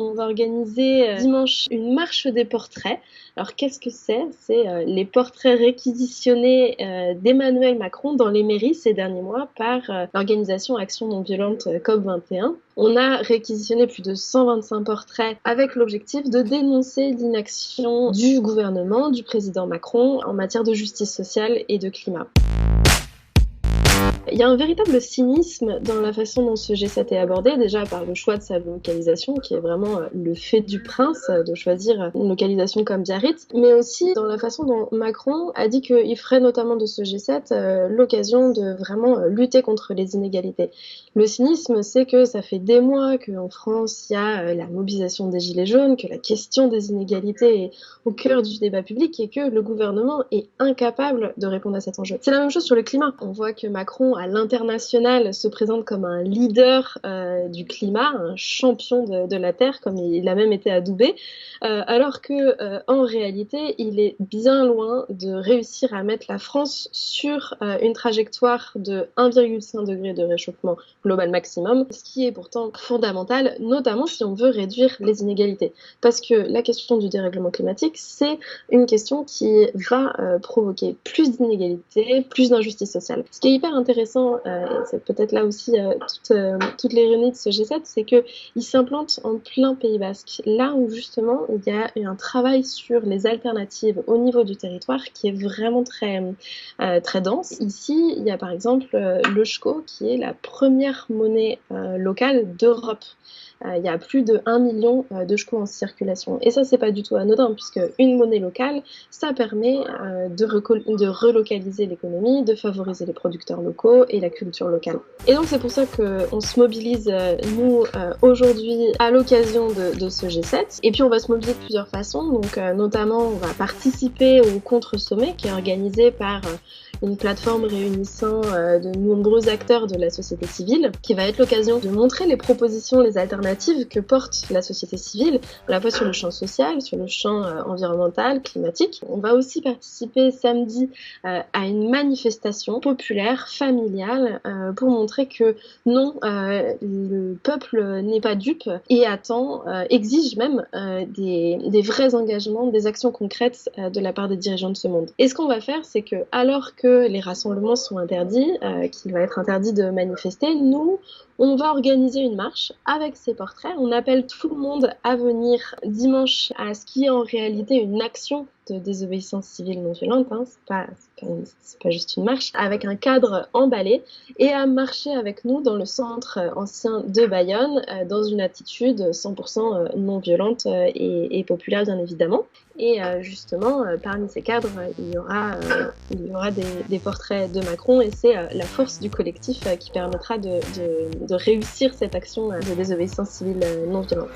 on va organiser dimanche une marche des portraits. Alors qu'est-ce que c'est ? C'est les portraits réquisitionnés d'Emmanuel Macron dans les mairies ces derniers mois par l'organisation Action non violente COP21. On a réquisitionné plus de 125 portraits avec l'objectif de dénoncer l'inaction du gouvernement, du président Macron en matière de justice sociale et de climat. Il y a un véritable cynisme dans la façon dont ce G7 est abordé, déjà par le choix de sa localisation, qui est vraiment le fait du prince de choisir une localisation comme Biarritz, mais aussi dans la façon dont Macron a dit qu'il ferait notamment de ce G7 l'occasion de vraiment lutter contre les inégalités. Le cynisme, c'est que ça fait des mois qu'en France, il y a la mobilisation des Gilets jaunes, que la question des inégalités est au cœur du débat public et que le gouvernement est incapable de répondre à cet enjeu. C'est la même chose sur le climat. On voit que Macron, à l'international, se présente comme un leader du climat, un champion de la Terre, comme il a même été adoubé, alors que en réalité, il est bien loin de réussir à mettre la France sur une trajectoire de 1,5 degré de réchauffement global maximum, ce qui est pourtant fondamental, notamment si on veut réduire les inégalités. Parce que la question du dérèglement climatique, c'est une question qui va provoquer plus d'inégalités, plus d'injustice sociale. Ce qui est hyper intéressant, et c'est peut-être là aussi toute l'ironie de ce G7, c'est qu'il s'implante en plein Pays Basque, là où justement il y a un travail sur les alternatives au niveau du territoire qui est vraiment très dense. Ici, il y a par exemple le SCHCO qui est la première monnaie locale d'Europe. Il y a plus de 1 million de SCHCO en circulation. Et ça, c'est pas du tout anodin, puisque une monnaie locale, ça permet de relocaliser l'économie, de favoriser les producteurs locaux et la culture locale. Et donc, c'est pour ça qu'on se mobilise, nous, aujourd'hui, à l'occasion de ce G7. Et puis, on va se mobiliser de plusieurs façons. Donc, notamment, on va participer au contre-sommet qui est organisé par une plateforme réunissant de nombreux acteurs de la société civile, qui va être l'occasion de montrer les propositions, les alternatives que porte la société civile, à la fois sur le champ social, sur le champ environnemental, climatique. On va aussi participer samedi à une manifestation populaire, familiale, pour montrer que non, le peuple n'est pas dupe et attend, exige même des vrais engagements, des actions concrètes de la part des dirigeants de ce monde. Et ce qu'on va faire, c'est que alors que les rassemblements sont interdits, qu'il va être interdit de manifester, nous, on va organiser une marche avec ces portraits. On appelle tout le monde à venir dimanche à ce qui est en réalité une action de désobéissance civile non violente, hein. C'est pas juste une marche, avec un cadre emballé, et à marcher avec nous dans le centre ancien de Bayonne, dans une attitude 100% non violente et populaire bien évidemment. Et justement, parmi ces cadres, il y aura des portraits de Macron, et c'est la force du collectif qui permettra de réussir cette action de désobéissance civile non violente.